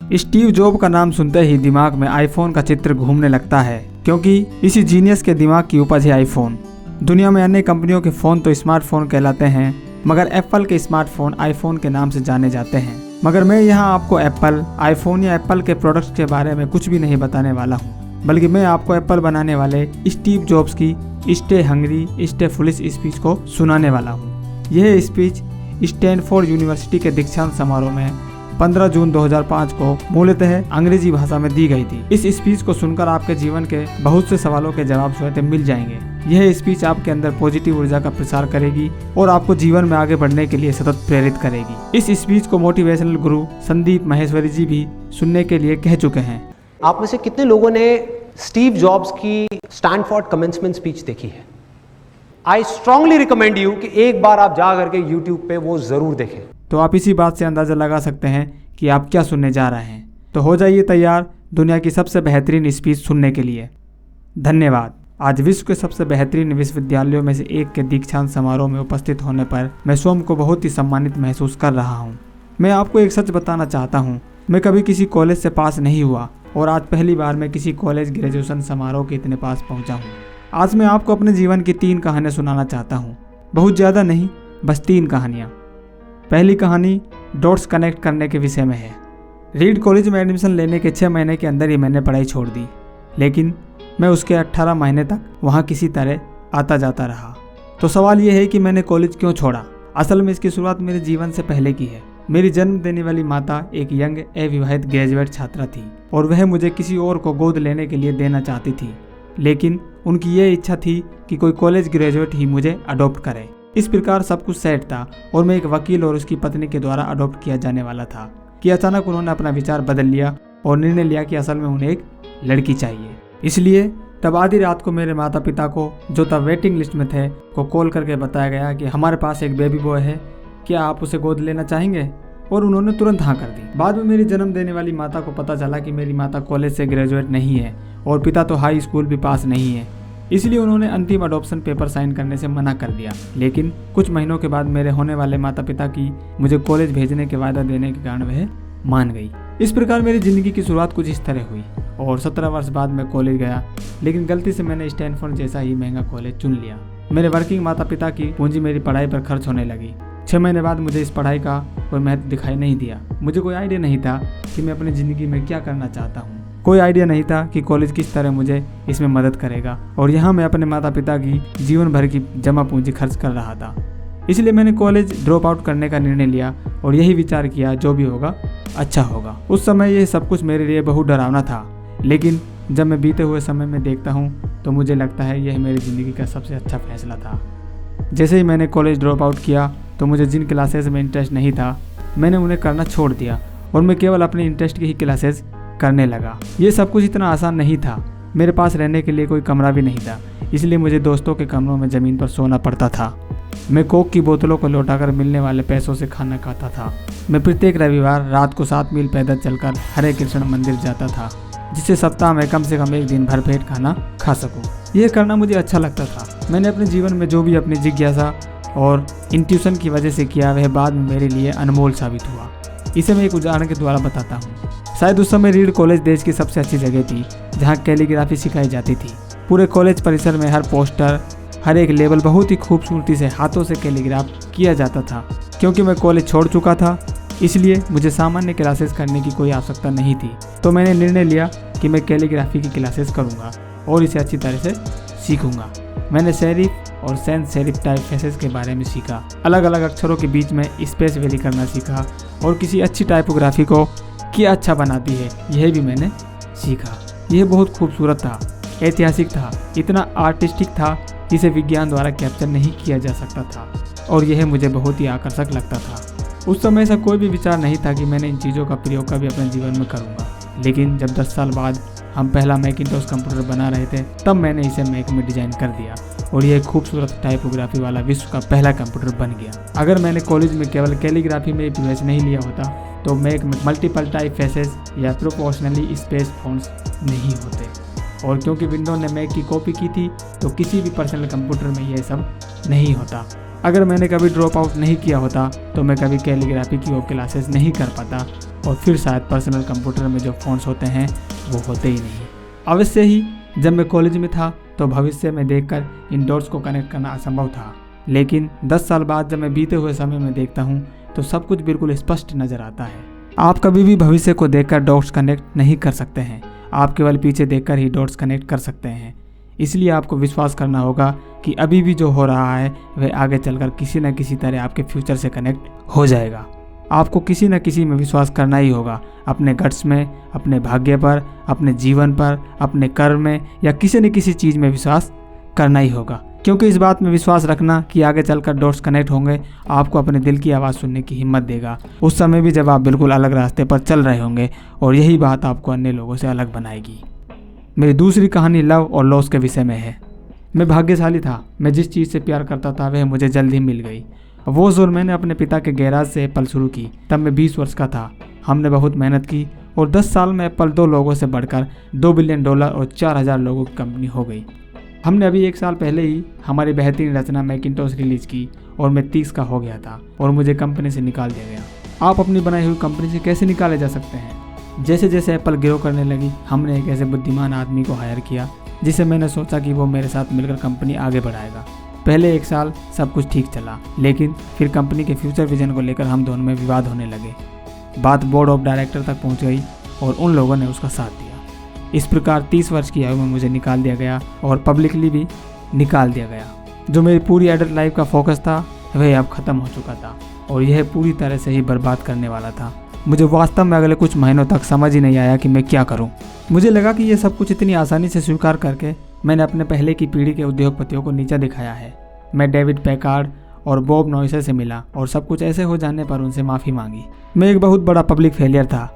Steve job का नाम सुनते ही दिमाग में आईफोन का चित्र घूमने लगता है, क्योंकि इसी जीनियस के दिमाग की उपज है आईफोन। दुनिया में अन्य कंपनियों के फ़ोन तो स्मार्टफोन कहलाते हैं, मगर एप्पल के स्मार्टफोन आईफोन के नाम से जाने जाते हैं। मगर मैं यहाँ आपको एप्पल, आईफोन या एप्पल के प्रोडक्ट्स के बारे में कुछ भी नहीं बताने वाला हूँ, बल्कि मैं आपको एप्पल बनाने वाले स्टीव जॉब्स की stay hungry stay foolish speech को सुनाने वाला हूँ। यह स्पीच स्टैनफोर्ड यूनिवर्सिटी के दीक्षांत समारोह में 15 जून 2005 को मूलतः अंग्रेजी भाषा में दी गई थी। इस स्पीच को सुनकर आपके जीवन के बहुत से सवालों के जवाब स्वतः मिल जाएंगे। यह स्पीच आपके अंदर पॉजिटिव ऊर्जा का प्रसार करेगी और आपको जीवन में आगे बढ़ने के लिए सतत प्रेरित करेगी। इस स्पीच को मोटिवेशनल गुरु संदीप माहेश्वरी जी भी सुनने के लिए कह चुके हैं। आप में से कितने लोगों ने स्टीव जॉब्स की स्टैनफोर्ड कमेंसमेंट स्पीच देखी है? आई स्ट्रांगली रिकमेंड यू कि एक बार आप जा करके यूट्यूब पे वो जरूर देखें। तो आप इसी बात से अंदाजा लगा सकते हैं कि आप क्या सुनने जा रहे हैं। तो हो जाइए तैयार दुनिया की सबसे बेहतरीन स्पीच सुनने के लिए। धन्यवाद। आज विश्व के सबसे बेहतरीन विश्वविद्यालयों में से एक के दीक्षांत समारोह में उपस्थित होने पर मैं स्वयं को बहुत ही सम्मानित महसूस कर रहा हूँ। मैं आपको एक सच बताना चाहता हूँ, मैं कभी किसी कॉलेज से पास नहीं हुआ और आज पहली बार मैं किसी कॉलेज ग्रेजुएशन समारोह के इतने पास पहुँचा हूँ। आज मैं आपको अपने जीवन की 3 कहानियाँ सुनाना चाहता हूँ। बहुत ज़्यादा नहीं, बस 3 कहानियाँ। पहली कहानी डॉट्स कनेक्ट करने के विषय में है। रीड कॉलेज में एडमिशन लेने के 6 महीने के अंदर ही मैंने पढ़ाई छोड़ दी, लेकिन मैं उसके 18 महीने तक वहाँ किसी तरह आता जाता रहा। तो सवाल ये है कि मैंने कॉलेज क्यों छोड़ा। असल में इसकी शुरुआत मेरे जीवन से पहले की है। मेरी जन्म देने वाली माता एक यंग अविवाहित ग्रेजुएट छात्रा थी और वह मुझे किसी और को गोद लेने के लिए देना चाहती थी, लेकिन उनकी ये इच्छा थी कि कोई कॉलेज ग्रेजुएट ही मुझे अडॉप्ट करे। इस प्रकार सब कुछ सेट था और मैं एक वकील और उसकी पत्नी के द्वारा अडॉप्ट किया जाने वाला था कि अचानक उन्होंने अपना विचार बदल लिया और निर्णय लिया कि असल में उन्हें एक लड़की चाहिए। इसलिए तब आधी रात को मेरे माता पिता को, जो तब वेटिंग लिस्ट में थे, को कॉल करके बताया गया कि हमारे पास एक बेबी बॉय है, क्या आप उसे गोद लेना चाहेंगे? और उन्होंने तुरंत हाँ कर दी। बाद में मेरी जन्म देने वाली माता को पता चला कि मेरी माता कॉलेज से ग्रेजुएट नहीं है और पिता तो हाई स्कूल भी पास नहीं है, इसलिए उन्होंने अंतिम अडॉप्शन पेपर साइन करने से मना कर दिया। लेकिन कुछ महीनों के बाद मेरे होने वाले माता पिता की मुझे कॉलेज भेजने के वायदा देने के कारण वह मान गई। इस प्रकार मेरी जिंदगी की शुरुआत कुछ इस तरह हुई और 17 वर्ष बाद मैं कॉलेज गया, लेकिन गलती से मैंने स्टैनफोर्ड जैसा ही महंगा कॉलेज चुन लिया। मेरे वर्किंग माता पिता की पूंजी मेरी पढ़ाई पर खर्च होने लगी। 6 महीने बाद मुझे इस पढ़ाई का कोई महत्व दिखाई नहीं दिया। मुझे कोई आइडिया नहीं था कि मैं अपनी ज़िंदगी में क्या करना चाहता हूँ। कोई आइडिया नहीं था कि कॉलेज किस तरह मुझे इसमें मदद करेगा, और यहाँ मैं अपने माता पिता की जीवन भर की जमा पूंजी खर्च कर रहा था। इसलिए मैंने कॉलेज ड्रॉप आउट करने का निर्णय लिया और यही विचार किया, जो भी होगा अच्छा होगा। उस समय यह सब कुछ मेरे लिए बहुत डरावना था, लेकिन जब मैं बीते हुए समय में देखता हूँ तो मुझे लगता है यह मेरी ज़िंदगी का सबसे अच्छा फैसला था। जैसे ही मैंने कॉलेज ड्रॉप आउट किया तो मुझे जिन क्लासेस में इंटरेस्ट नहीं था मैंने उन्हें करना छोड़ दिया और मैं केवल अपने इंटरेस्ट की ही क्लासेस करने लगा। ये सब कुछ इतना आसान नहीं था। मेरे पास रहने के लिए कोई कमरा भी नहीं था, इसलिए मुझे दोस्तों के कमरों में ज़मीन पर सोना पड़ता था। मैं कोक की बोतलों को लौटाकर मिलने वाले पैसों से खाना खाता था। मैं प्रत्येक रविवार रात को 7 मील पैदल चलकर हरे कृष्ण मंदिर जाता था, जिससे सप्ताह में कम से कम एक दिन भरपेट खाना खा सकूं। यह करना मुझे अच्छा लगता था। मैंने अपने जीवन में जो भी अपनी जिज्ञासा और इंट्यूशन की वजह से किया, वह बाद में मेरे लिए अनमोल साबित हुआ। इसे मैं एक उदाहरण के द्वारा बताता हूँ। शायद उस समय रीड कॉलेज देश की सबसे अच्छी जगह थी जहाँ कैलीग्राफी सिखाई जाती थी। पूरे कॉलेज परिसर में हर पोस्टर, हर एक लेबल बहुत ही खूबसूरती से हाथों से कैलीग्राफ किया जाता था। क्योंकि मैं कॉलेज छोड़ चुका था, इसलिए मुझे सामान्य क्लासेस करने की कोई आवश्यकता नहीं थी। तो मैंने निर्णय लिया कि मैं कैलीग्राफी की क्लासेस करूँगा और इसे अच्छी तरह से सीखूँगा। मैंने सेरिफ और सेंस सेरिफ टाइपफेसेस के बारे में सीखा, अलग अलग अक्षरों के बीच में स्पेस वेरी करना सीखा और किसी अच्छी टाइपोग्राफी को क्या अच्छा बनाती है यह भी मैंने सीखा। यह बहुत खूबसूरत था, ऐतिहासिक था, इतना आर्टिस्टिक था कि इसे विज्ञान द्वारा कैप्चर नहीं किया जा सकता था और यह मुझे बहुत ही आकर्षक लगता था। उस समय ऐसा कोई भी विचार नहीं था कि मैंने इन चीज़ों का प्रयोग कभी अपने जीवन में करूँगा, लेकिन जब 10 साल बाद हम पहला मैकिंटॉश कंप्यूटर बना रहे थे तब मैंने इसे मैक में डिज़ाइन कर दिया और यह खूबसूरत टाइपोग्राफी वाला विश्व का पहला कंप्यूटर बन गया। अगर मैंने कॉलेज में केवल कैलीग्राफी में प्रवेश नहीं लिया होता तो मैक में मल्टीपल टाइपफेसेस या प्रोपोर्शनली स्पेस फॉन्ट्स नहीं होते, और क्योंकि विंडो ने मैक की कॉपी की थी तो किसी भी पर्सनल कंप्यूटर में यह सब नहीं होता। अगर मैंने कभी ड्रॉप आउट नहीं किया होता तो मैं कभी कैलीग्राफी की वो क्लासेस नहीं कर पाता और फिर शायद पर्सनल कंप्यूटर में जो फ़ोन्स होते हैं वो होते ही नहीं। अवश्य ही जब मैं कॉलेज में था तो भविष्य में देखकर इन डॉट्स को कनेक्ट करना असंभव था, लेकिन 10 साल बाद जब मैं बीते हुए समय में देखता हूँ तो सब कुछ बिल्कुल स्पष्ट नज़र आता है। आप कभी भी भविष्य को देखकर डॉट्स कनेक्ट नहीं कर सकते हैं, आप केवल पीछे देखकर ही डॉट्स कनेक्ट कर सकते हैं। इसलिए आपको विश्वास करना होगा कि अभी भी जो हो रहा है वह आगे चलकर किसी न किसी तरह आपके फ्यूचर से कनेक्ट हो जाएगा। आपको किसी न किसी में विश्वास करना ही होगा, अपने गट्स में, अपने भाग्य पर, अपने जीवन पर, अपने कर्म में, या किसी न किसी चीज़ में विश्वास करना ही होगा। क्योंकि इस बात में विश्वास रखना कि आगे चलकर डॉट्स कनेक्ट होंगे आपको अपने दिल की आवाज़ सुनने की हिम्मत देगा, उस समय भी जब आप बिल्कुल अलग रास्ते पर चल रहे होंगे, और यही बात आपको अन्य लोगों से अलग बनाएगी। मेरी दूसरी कहानी लव और लॉस के विषय में है। मैं भाग्यशाली था, मैं जिस चीज़ से प्यार करता था वह मुझे जल्द ही मिल गई। वो जोर मैंने अपने पिता के गैराज से एप्पल शुरू की, तब मैं 20 वर्ष का था। हमने बहुत मेहनत की और 10 साल में एप्पल 2 लोगों से बढ़कर $2 बिलियन और 4000 लोगों की कंपनी हो गई। हमने अभी 1 साल पहले ही हमारी बेहतरीन रचना मैकिंटोश रिलीज़ की और मैं 30 का हो गया था और मुझे कंपनी से निकाल दिया गया। आप अपनी बनाई हुई कंपनी से कैसे निकाले जा सकते हैं? जैसे जैसे एप्पल ग्रो करने लगी, हमने एक ऐसे बुद्धिमान आदमी को हायर किया जिसे मैंने सोचा कि वो मेरे साथ मिलकर कंपनी आगे बढ़ाएगा। पहले 1 साल सब कुछ ठीक चला, लेकिन फिर कंपनी के फ्यूचर विजन को लेकर हम दोनों में विवाद होने लगे। बात बोर्ड ऑफ डायरेक्टर तक पहुंच गई और उन लोगों ने उसका साथ दिया। इस प्रकार 30 वर्ष की आयु में मुझे निकाल दिया गया और पब्लिकली भी निकाल दिया गया। जो मेरी पूरी एडल्ट लाइफ का फोकस था वह अब ख़त्म हो चुका था और यह पूरी तरह से ही बर्बाद करने वाला था। मुझे वास्तव में अगले कुछ महीनों तक समझ ही नहीं आया कि मैं क्या करूं। मुझे लगा कि यह सब कुछ इतनी आसानी से स्वीकार करके मैंने अपने पहले की पीढ़ी के उद्योगपतियों को नीचा दिखाया है। मैं डेविड पैकार्ड और बॉब नॉइसर से मिला और सब कुछ ऐसे हो जाने पर उनसे माफ़ी मांगी। मैं एक बहुत बड़ा पब्लिक फेलियर था।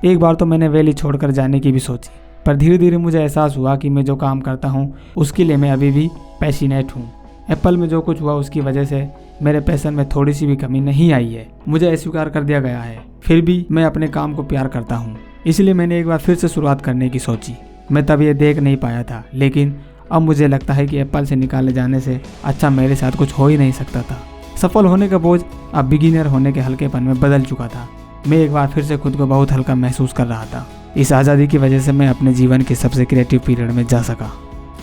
एक बार तो मैंने वैली छोड़कर जाने की भी सोची, पर धीरे धीरे मुझे एहसास हुआ कि मैं जो काम करता हूँ उसके लिए मैं अभी भी पैशनेट हूँ। एप्पल में जो कुछ हुआ उसकी वजह से मेरे पैशन में थोड़ी सी भी कमी नहीं आई है। मुझे अस्वीकार कर दिया गया है, फिर भी मैं अपने काम को प्यार करता हूँ। इसलिए मैंने एक बार फिर से शुरुआत करने की सोची। मैं तब ये देख नहीं पाया था, लेकिन अब मुझे लगता है कि एप्पल से निकाले जाने से अच्छा मेरे साथ कुछ हो ही नहीं सकता था। सफल होने का बोझ अब बिगिनर होने के हल्केपन में बदल चुका था। मैं एक बार फिर से खुद को बहुत हल्का महसूस कर रहा था। इस आज़ादी की वजह से मैं अपने जीवन के सबसे क्रिएटिव पीरियड में जा सका।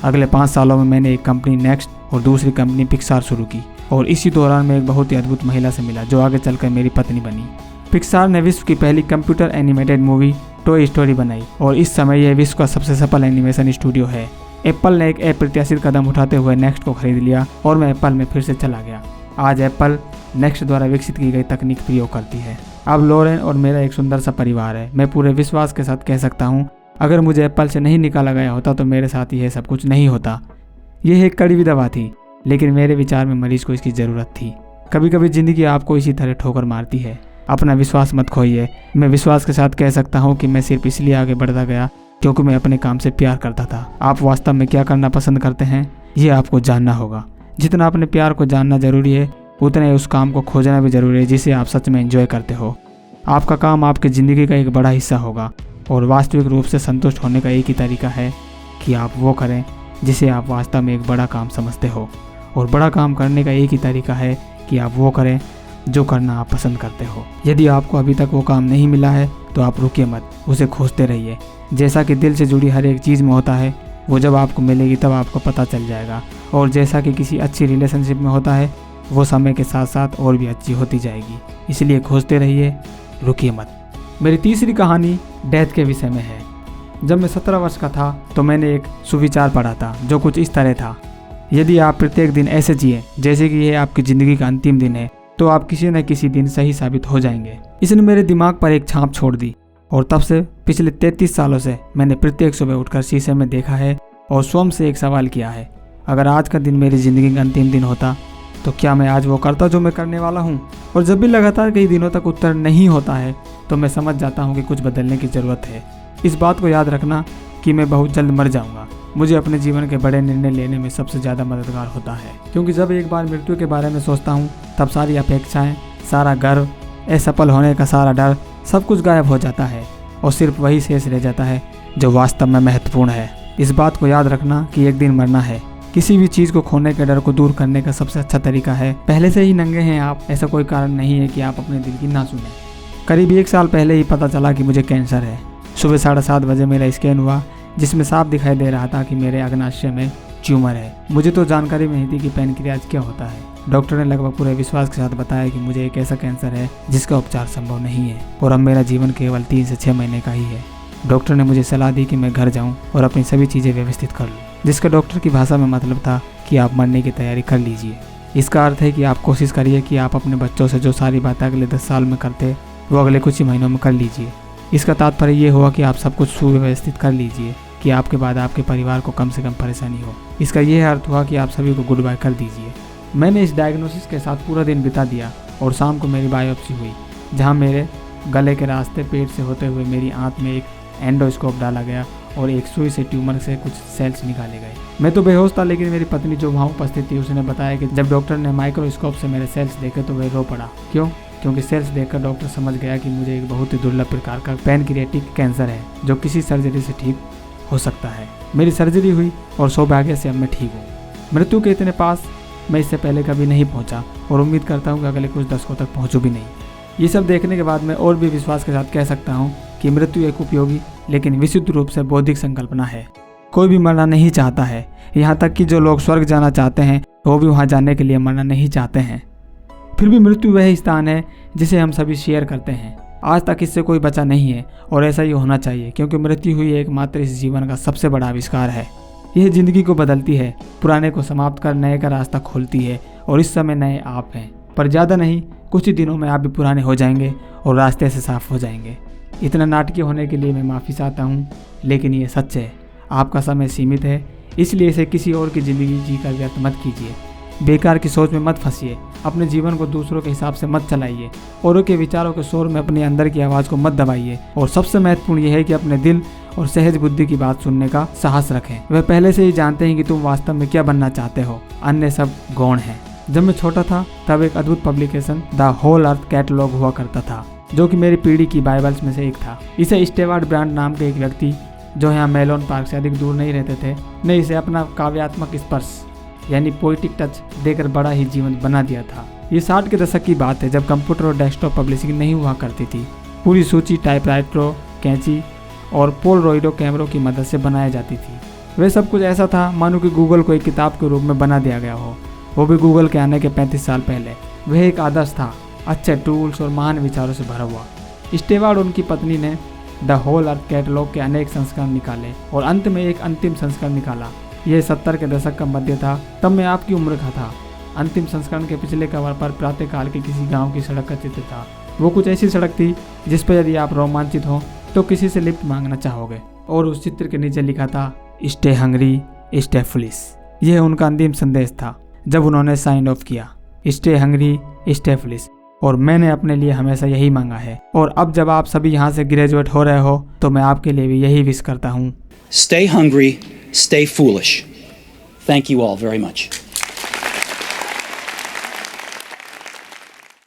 अगले 5 सालों में मैंने एक कंपनी नेक्स्ट और दूसरी कंपनी पिक्सार शुरू की और इसी दौरान मैं एक बहुत ही अद्भुत महिला से मिला जो आगे चलकर मेरी पत्नी बनी। पिक्सार ने विश्व की पहली computer animated movie toy story बनाई और इस समय यह विश्व का सबसे सफल एनिमेशन स्टूडियो है। एप्पल ने एक अप्रत्याशित कदम उठाते हुए नेक्स्ट को खरीद लिया और मैं एप्पल में फिर से चला गया। आज एप्पल नेक्स्ट द्वारा विकसित की गई तकनीक प्रयोग करती है। अब लॉरेन और मेरा एक सुंदर सा परिवार है। मैं पूरे विश्वास के साथ कह सकता हूँ, अगर मुझे एप्पल से नहीं निकाला गया होता तो मेरे साथ यह सब कुछ नहीं होता। यह एक कड़वी दवा थी, लेकिन मेरे विचार में मरीज को इसकी ज़रूरत थी। कभी कभी ज़िंदगी आपको इसी तरह ठोकर मारती है। अपना विश्वास मत खोइए। मैं विश्वास के साथ कह सकता हूँ कि मैं सिर्फ इसलिए आगे बढ़ता गया क्योंकि मैं अपने काम से प्यार करता था। आप वास्तव में क्या करना पसंद करते हैं ये आपको जानना होगा। जितना अपने प्यार को जानना जरूरी है उतना ही उस काम को खोजना भी जरूरी है जिसे आप सच में एंजॉय करते हो। आपका काम आपकी ज़िंदगी का एक बड़ा हिस्सा होगा और वास्तविक रूप से संतुष्ट होने का एक ही तरीका है कि आप वो करें जिसे आप वास्तव में एक बड़ा काम समझते हो, और बड़ा काम करने का एक ही तरीका है कि आप वो करें जो करना आप पसंद करते हो। यदि आपको अभी तक वो काम नहीं मिला है तो आप रुकिए मत, उसे खोजते रहिए। जैसा कि दिल से जुड़ी हर एक चीज़ में होता है, वो जब आपको मिलेगी तब आपको पता चल जाएगा, और जैसा कि किसी अच्छी रिलेशनशिप में होता है वो समय के साथ साथ और भी अच्छी होती जाएगी। इसलिए खोजते रहिए, रुकिए मत। मेरी तीसरी कहानी डेथ के विषय में है। जब मैं 17 वर्ष का था तो मैंने एक सुविचार पढ़ा था जो कुछ इस तरह था: यदि आप प्रत्येक दिन ऐसे जिए जैसे कि यह आपकी ज़िंदगी का अंतिम दिन है तो आप किसी न किसी दिन सही साबित हो जाएंगे। इसने मेरे दिमाग पर एक छाप छोड़ दी और तब से पिछले 33 सालों से मैंने प्रत्येक सुबह उठकर शीशे में देखा है और स्वयं से एक सवाल किया है, अगर आज का दिन मेरी ज़िंदगी का अंतिम दिन होता तो क्या मैं आज वो करता जो मैं करने वाला हूँ। और जब भी लगातार कई दिनों तक उत्तर नहीं होता है तो मैं समझ जाता हूँ कि कुछ बदलने की ज़रूरत है। इस बात को याद रखना कि मैं बहुत जल्द मर जाऊँगा मुझे अपने जीवन के बड़े निर्णय लेने में सबसे ज़्यादा मददगार होता है, क्योंकि जब एक बार मृत्यु के बारे में सोचता हूँ तब सारी अपेक्षाएं, सारा गर्व, असफल होने का सारा डर, सब कुछ गायब हो जाता है और सिर्फ वही शेष रह जाता है जो वास्तव में महत्वपूर्ण है। इस बात को याद रखना कि एक दिन मरना है। किसी भी चीज़ को खोने के डर को दूर करने का सबसे अच्छा तरीका है पहले से ही नंगे हैं आप, ऐसा कोई कारण नहीं है कि आप अपने दिल की ना सुने। करीब 1 साल पहले ही पता चला कि मुझे कैंसर है। सुबह 7:30 बजे मेरा स्कैन हुआ, जिसमें साफ दिखाई दे रहा था कि मेरे अग्नाशय में ट्यूमर है। मुझे तो जानकारी नहीं थी कि पैनक्रियाज क्या होता है। डॉक्टर ने लगभग पूरे विश्वास के साथ बताया कि मुझे एक ऐसा कैंसर है जिसका उपचार संभव नहीं है और अब मेरा जीवन केवल 3 से 6 महीने का ही है। डॉक्टर ने मुझे सलाह दी कि मैं घर जाऊं और अपनी सभी चीज़ें व्यवस्थित कर लूं, जिसका डॉक्टर की भाषा में मतलब था कि आप मरने की तैयारी कर लीजिए। इसका अर्थ है कि आप कोशिश करिए कि आप अपने बच्चों से जो सारी बातें अगले 10 साल में करते वो अगले कुछ ही महीनों में कर लीजिए। इसका तात्पर्य ये हुआ कि आप सब कुछ सुव्यवस्थित कर लीजिए कि आपके बाद आपके परिवार को कम से कम परेशानी हो। इसका यह अर्थ हुआ कि आप सभी को गुड बाय कर दीजिए। मैंने इस डायग्नोसिस के साथ पूरा दिन बिता दिया और शाम को मेरी बायोप्सी हुई, जहां मेरे गले के रास्ते पेट से होते हुए मेरी आंत में एक एंडोस्कोप डाला गया और एक सुई से ट्यूमर से कुछ सेल्स निकाले गए। मैं तो बेहोश था, लेकिन मेरी पत्नी जो वहाँ उपस्थित थी उसने बताया कि जब डॉक्टर ने माइक्रोस्कोप से मेरे सेल्स देखे तो वह रो पड़ा। क्यों? क्योंकि सेल्स देखकर डॉक्टर समझ गया कि मुझे एक बहुत ही दुर्लभ प्रकार का पैनक्रियाटिक कैंसर है जो किसी सर्जरी से ठीक हो सकता है। मेरी सर्जरी हुई और सौभाग्य से अब मैं ठीक हूँ। मृत्यु के इतने पास मैं इससे पहले कभी नहीं पहुँचा और उम्मीद करता हूँ कि अगले कुछ दशकों तक पहुँचूँ भी नहीं। ये सब देखने के बाद मैं और भी विश्वास के साथ कह सकता हूँ कि मृत्यु एक उपयोगी लेकिन विशुद्ध रूप से बौद्धिक संकल्पना है। कोई भी मरना नहीं चाहता है, यहाँ तक कि जो लोग स्वर्ग जाना चाहते हैं वो भी वहाँ जाने के लिए मरना नहीं चाहते हैं। फिर भी मृत्यु वह स्थान है जिसे हम सभी शेयर करते हैं। आज तक इससे कोई बचा नहीं है और ऐसा ही होना चाहिए, क्योंकि मृत्यु हुई एकमात्र इस जीवन का सबसे बड़ा आविष्कार है। यह जिंदगी को बदलती है, पुराने को समाप्त कर नए का रास्ता खोलती है और इस समय नए आप हैं, पर ज़्यादा नहीं, कुछ ही दिनों में आप भी पुराने हो जाएंगे और रास्ते से साफ हो जाएंगे। इतना नाटकीय होने के लिए मैं माफ़ी चाहता हूँ, लेकिन ये सच है। आपका समय सीमित है, इसलिए इसे किसी और की ज़िंदगी जीकर व्यर्थ मत कीजिए। बेकार की सोच में मत फंसिए, अपने जीवन को दूसरों के हिसाब से मत चलाइए, औरों के विचारों के शोर में अपने अंदर की आवाज़ को मत दबाइए और सबसे महत्वपूर्ण यह है कि अपने दिल और सहज बुद्धि की बात सुनने का साहस रखें। वह पहले से ही जानते हैं कि तुम वास्तव में क्या बनना चाहते हो, अन्य सब गौण हैं। जब मैं छोटा था तब एक अद्भुत publication the whole earth catalog हुआ करता था, जो कि मेरी पीढ़ी की बाइबल्स में से एक था। इसे स्टेवार्ट ब्रांड नाम के एक व्यक्ति जो यहाँ मेलोन पार्क से अधिक दूर नहीं रहते थे ने इसे अपना काव्यात्मक स्पर्श यानी पोइटिक टच देकर बड़ा ही जीवंत बना दिया था। ये 60 के दशक की बात है, जब कंप्यूटर और डेस्कटॉप पब्लिशिंग नहीं हुआ करती थी। पूरी सूची टाइपराइटरों, कैंची और पोलरॉइडो कैमरों की मदद से बनाई जाती थी। वह सब कुछ ऐसा था मानो कि गूगल को एक किताब के रूप में बना दिया गया हो, वो भी गूगल के आने के 35 साल पहले। वह एक आदर्श था, अच्छे टूल्स और महान विचारों से भरा हुआ। स्टेवार्ट और उनकी पत्नी ने द होल अर्थ कैटलॉग के अनेक संस्करण निकाले और अंत में एक अंतिम संस्करण निकाला। यह 70 के दशक का मध्य था, तब मैं आपकी उम्र का था। अंतिम संस्करण के पिछले कवर पर प्रातःकाल के किसी गांव की सड़क का चित्र था। वो कुछ ऐसी सड़क थी जिस पर यदि आप रोमांचित हो तो किसी से लिफ्ट मांगना चाहोगे, और उस चित्र के नीचे लिखा था स्टे हंग्री स्टे फुलिश। यह उनका अंतिम संदेश था जब उन्होंने साइन ऑफ किया, स्टे हंग्री स्टे फुलिश। और मैंने अपने लिए हमेशा यही मांगा है, और अब जब आप सभी यहाँ से ग्रेजुएट हो रहे हो तो मैं आपके लिए भी यही विश करता हूँ। Stay hungry, stay foolish. Thank you all very much.